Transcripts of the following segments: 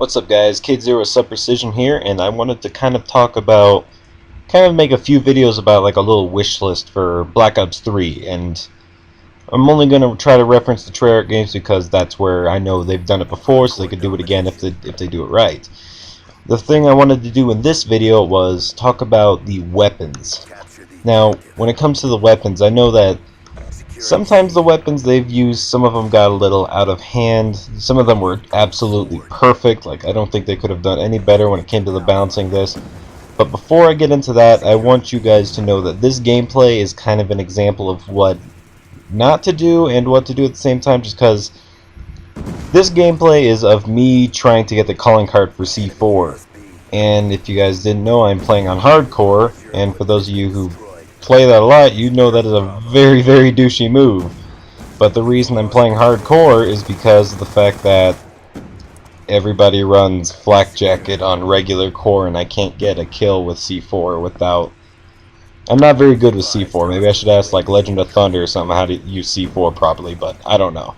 What's up, guys? Kid0 Sub Precision here, and I wanted to kind of make a few videos about like a little wish list for Black Ops 3, and I'm only going to try to reference the Treyarch games because that's where I know they've done it before, so they could do it again if they do it right. The thing I wanted to do in this video was talk about the weapons. Now, when it comes to the weapons, I know that sometimes the weapons they've used, some of them got a little out of hand. Some of them were absolutely perfect. Like, I don't think they could have done any better when it came to the balancing this. But before I get into that, I want you guys to know that this gameplay is kind of an example of what not to do and what to do at the same time, just because this gameplay is of me trying to get the calling card for C4. And if you guys didn't know, I'm playing on hardcore, and for those of you who play that a lot, you know that is a very, very douchey move. But the reason I'm playing hardcore is because of the fact that everybody runs flak jacket on regular core, and I can't get a kill with C4 without... I'm not very good with C4. Maybe I should ask like Legend of Thunder or something how to use C4 properly, but I don't know.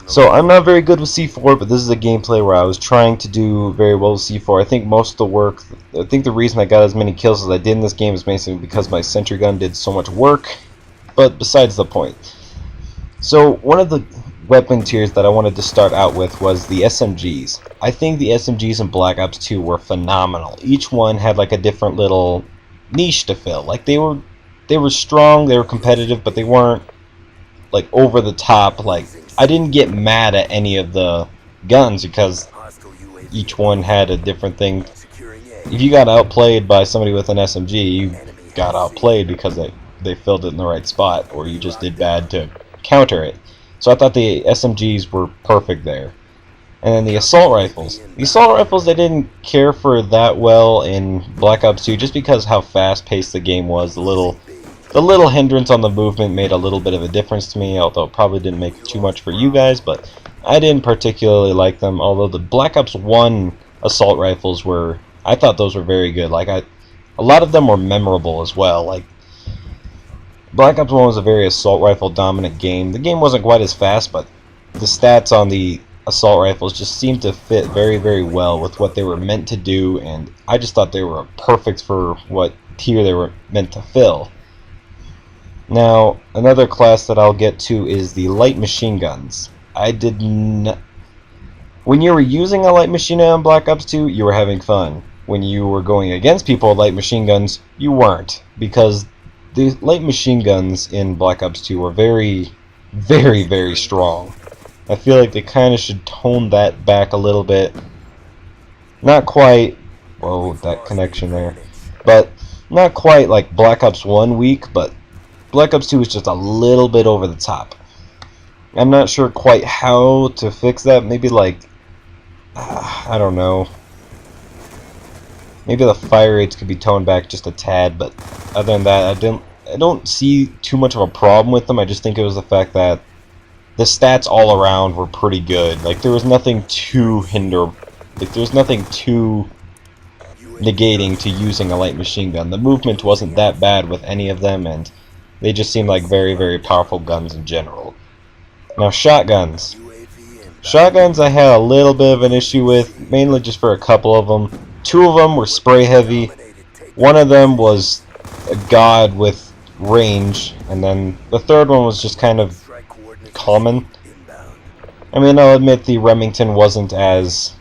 So I'm not very good with C4, but this is a gameplay where I was trying to do very well with C4. I think most of the work, I think the reason I got as many kills as I did in this game is basically because my sentry gun did so much work, but besides the point. So one of the weapon tiers that I wanted to start out with was the SMGs. I think the SMGs in Black Ops 2 were phenomenal. Each one had like a different little niche to fill. Like they were strong, they were competitive, but they weren't like over the top. Like, I didn't get mad at any of the guns because each one had a different thing. If you got outplayed by somebody with an SMG, you got outplayed because they filled it in the right spot, or you just did bad to counter it. So I thought the SMGs were perfect there. And then the assault rifles. The assault rifles I didn't care for that well in Black Ops 2 just because how fast-paced the game was. The little hindrance on the movement made a little bit of a difference to me, although it probably didn't make too much for you guys, but I didn't particularly like them, although the Black Ops 1 assault rifles were, I thought those were very good. Like, a lot of them were memorable as well. Like, Black Ops 1 was a very assault rifle dominant game. The game wasn't quite as fast, but the stats on the assault rifles just seemed to fit very, very well with what they were meant to do, and I just thought they were perfect for what tier they were meant to fill. Now, another class that I'll get to is the light machine guns. When you were using a light machine gun in Black Ops 2, you were having fun. When you were going against people with light machine guns, you weren't, because the light machine guns in Black Ops 2 were very, very, very strong. I feel like they kind of should tone that back a little bit. Not quite... Whoa, that connection there. But not quite like Black Ops 1 weak, but Black Ops 2 is just a little bit over the top. I'm not sure quite how to fix that. Maybe like... I don't know. Maybe the fire rates could be toned back just a tad, but other than that, I don't see too much of a problem with them. I just think it was the fact that the stats all around were pretty good. Like, there was nothing too negating to using a light machine gun. The movement wasn't that bad with any of them, and they just seemed like very, very powerful guns in general. Now, shotguns. Shotguns I had a little bit of an issue with, mainly just for a couple of them. Two of them were spray heavy. One of them was a god with range, and then the third one was just kind of common. I mean, I'll admit the Remington wasn't as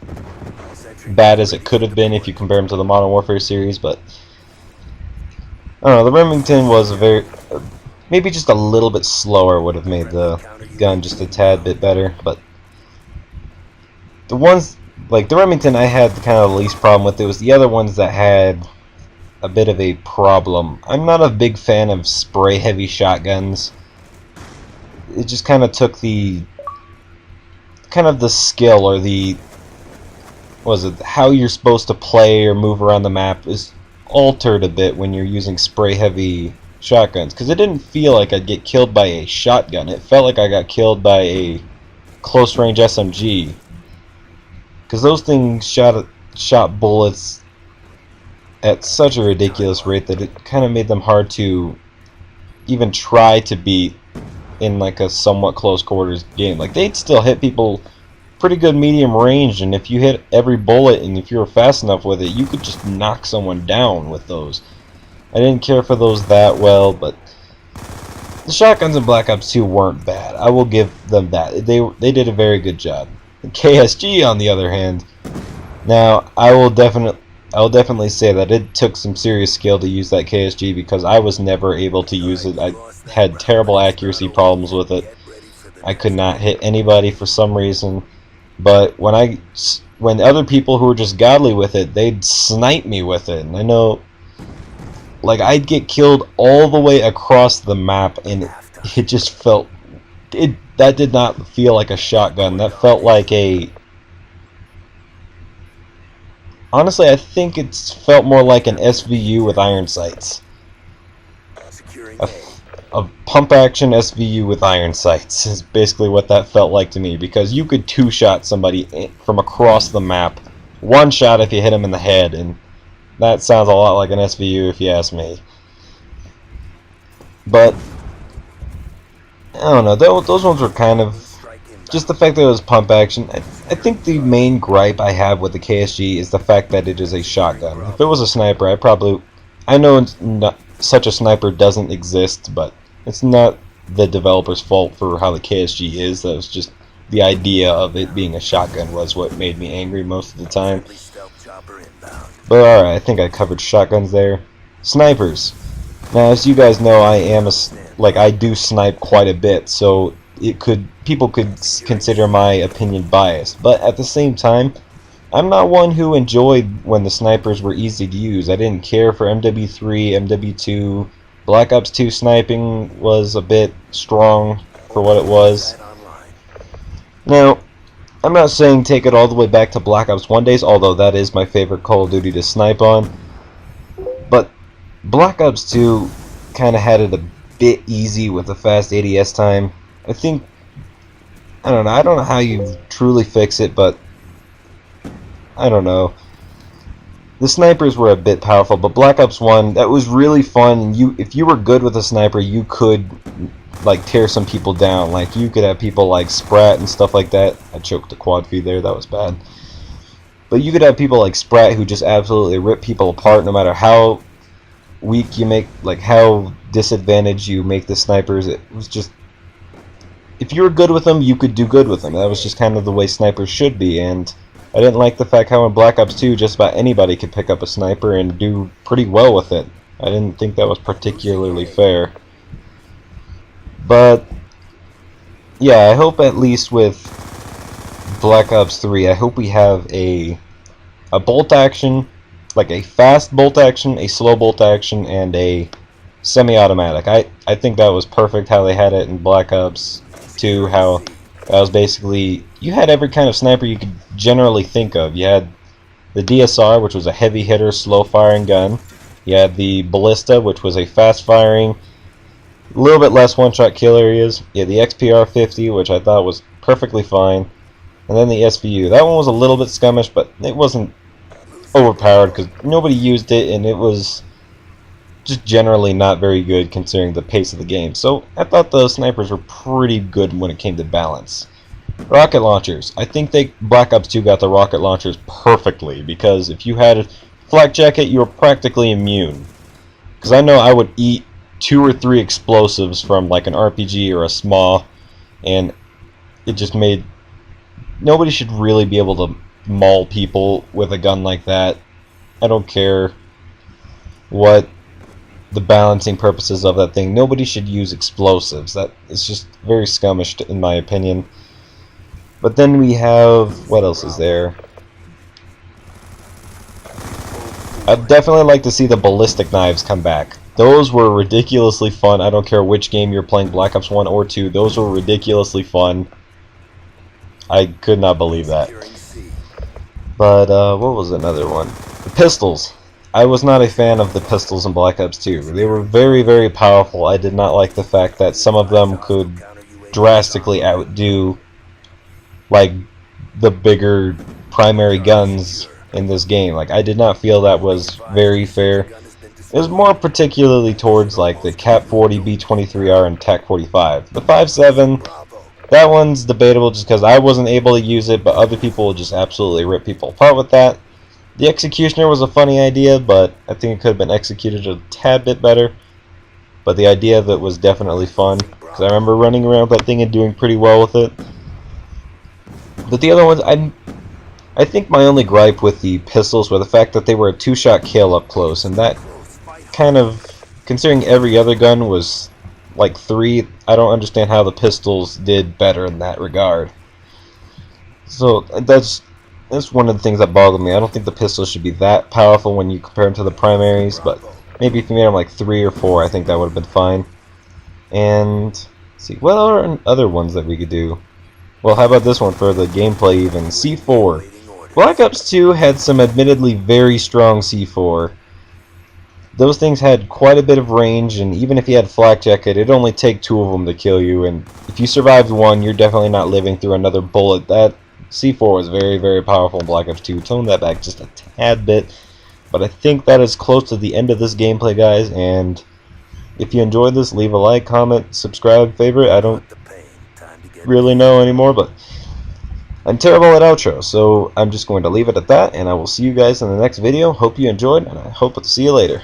bad as it could have been if you compare them to the Modern Warfare series, but I don't know, the Remington was maybe just a little bit slower would have made the gun just a tad bit better, but the ones, like the Remington I had kind of the least problem with. It was the other ones that had a bit of a problem. I'm not a big fan of spray heavy shotguns. It just kind of took the skill, or how you're supposed to play or move around the map is altered a bit when you're using spray heavy shotguns, because it didn't feel like I'd get killed by a shotgun. It felt like I got killed by a close range SMG, because those things shot bullets at such a ridiculous rate that it kind of made them hard to even try to beat in like a somewhat close quarters game. Like, they'd still hit people pretty good medium range, and if you hit every bullet and if you were fast enough with it, you could just knock someone down with those. I didn't care for those that well, but the shotguns in Black Ops 2 weren't bad. I will give them that. They did a very good job. The KSG, on the other hand, now I will definitely say that it took some serious skill to use that KSG, because I was never able to use it. I had terrible accuracy problems with it. I could not hit anybody for some reason. But when other people who were just godly with it, they'd snipe me with it. And I know, like, I'd get killed all the way across the map, and it just felt, that did not feel like a shotgun. That felt like a, honestly, I think it felt more like an SVU with iron sights. A pump action SVU with iron sights is basically what that felt like to me, because you could two-shot somebody from across the map. One shot if you hit them in the head, and that sounds a lot like an SVU if you ask me. But I don't know, those ones were kind of just the fact that it was pump action. I think the main gripe I have with the KSG is the fact that it is a shotgun. If it was a sniper, I know such a sniper doesn't exist, but it's not the developer's fault for how the KSG is. That was just the idea of it being a shotgun was what made me angry most of the time. But alright, I think I covered shotguns there. Snipers. Now, as you guys know, I do snipe quite a bit, so people could consider my opinion biased. But at the same time, I'm not one who enjoyed when the snipers were easy to use. I didn't care for MW3, MW2. Black Ops 2 sniping was a bit strong for what it was. Now, I'm not saying take it all the way back to Black Ops 1 days, although that is my favorite Call of Duty to snipe on. But Black Ops 2 kind of had it a bit easy with the fast ADS time. I don't know how you truly fix it, but I don't know. The snipers were a bit powerful, but Black Ops 1, that was really fun. If you were good with a sniper, you could like tear some people down. Like, you could have people like Sprat and stuff like that. I choked the quad feed there, that was bad. But you could have people like Sprat who just absolutely rip people apart, no matter how weak you make, like how disadvantaged you make the snipers. It was just, if you were good with them, you could do good with them. That was just kind of the way snipers should be, and I didn't like the fact how in Black Ops 2 just about anybody could pick up a sniper and do pretty well with it. I didn't think that was particularly fair. But yeah, I hope at least with Black Ops 3, I hope we have a bolt action, like a fast bolt action, a slow bolt action, and a semi-automatic. I think that was perfect how they had it in Black Ops 2, how that was basically, you had every kind of sniper you could generally think of. You had the DSR, which was a heavy hitter, slow firing gun. You had the Ballista, which was a fast firing, a little bit less one-shot kill areas. You had the XPR-50, which I thought was perfectly fine. And then the SVU. That one was a little bit scummish, but it wasn't overpowered because nobody used it, and it was just generally not very good considering the pace of the game. So I thought the snipers were pretty good when it came to balance. Rocket launchers. I think Black Ops 2 got the rocket launchers perfectly, because if you had a flak jacket, you were practically immune. Because I know I would eat 2 or 3 explosives from like an RPG or a SMAW, and it just made, nobody should really be able to maul people with a gun like that. I don't care what the balancing purposes of that thing. Nobody should use explosives. That is just very scummish in my opinion. But then we have, what else is there? I'd definitely like to see the ballistic knives come back. Those were ridiculously fun. I don't care which game you're playing, Black Ops 1 or 2, those were ridiculously fun. I could not believe that. But what was another one? The pistols. I was not a fan of the pistols in Black Ops 2. They were very, very powerful. I did not like the fact that some of them could drastically outdo like the bigger primary guns in this game. Like, I did not feel that was very fair. It was more particularly towards like the Cap 40, B23R, and TAC 45. The 5.7, That one's debatable just because I wasn't able to use it, but other people will just absolutely rip people apart with that. The Executioner was a funny idea, but I think it could have been executed a tad bit better. But the idea of it was definitely fun, because I remember running around with that thing and doing pretty well with it. But the other ones, I think my only gripe with the pistols were the fact that they were a two-shot kill up close, and that kind of, considering every other gun was like 3, I don't understand how the pistols did better in that regard. So that's one of the things that bothered me. I don't think the pistols should be that powerful when you compare them to the primaries, but maybe if you made them like 3 or 4, I think that would have been fine. And let's see, what are other ones that we could do? Well, how about this one for the gameplay even? C4. Black Ops 2 had some admittedly very strong C4. Those things had quite a bit of range, and even if you had flak jacket, it'd only take 2 of them to kill you, and if you survived one, you're definitely not living through another bullet. That C4 was very, very powerful in Black Ops 2. Tone that back just a tad bit, but I think that is close to the end of this gameplay, guys, and if you enjoyed this, leave a like, comment, subscribe, favorite. I don't really know anymore, but I'm terrible at outro, so I'm just going to leave it at that, and I will see you guys in the next video. Hope you enjoyed, and I hope to see you later.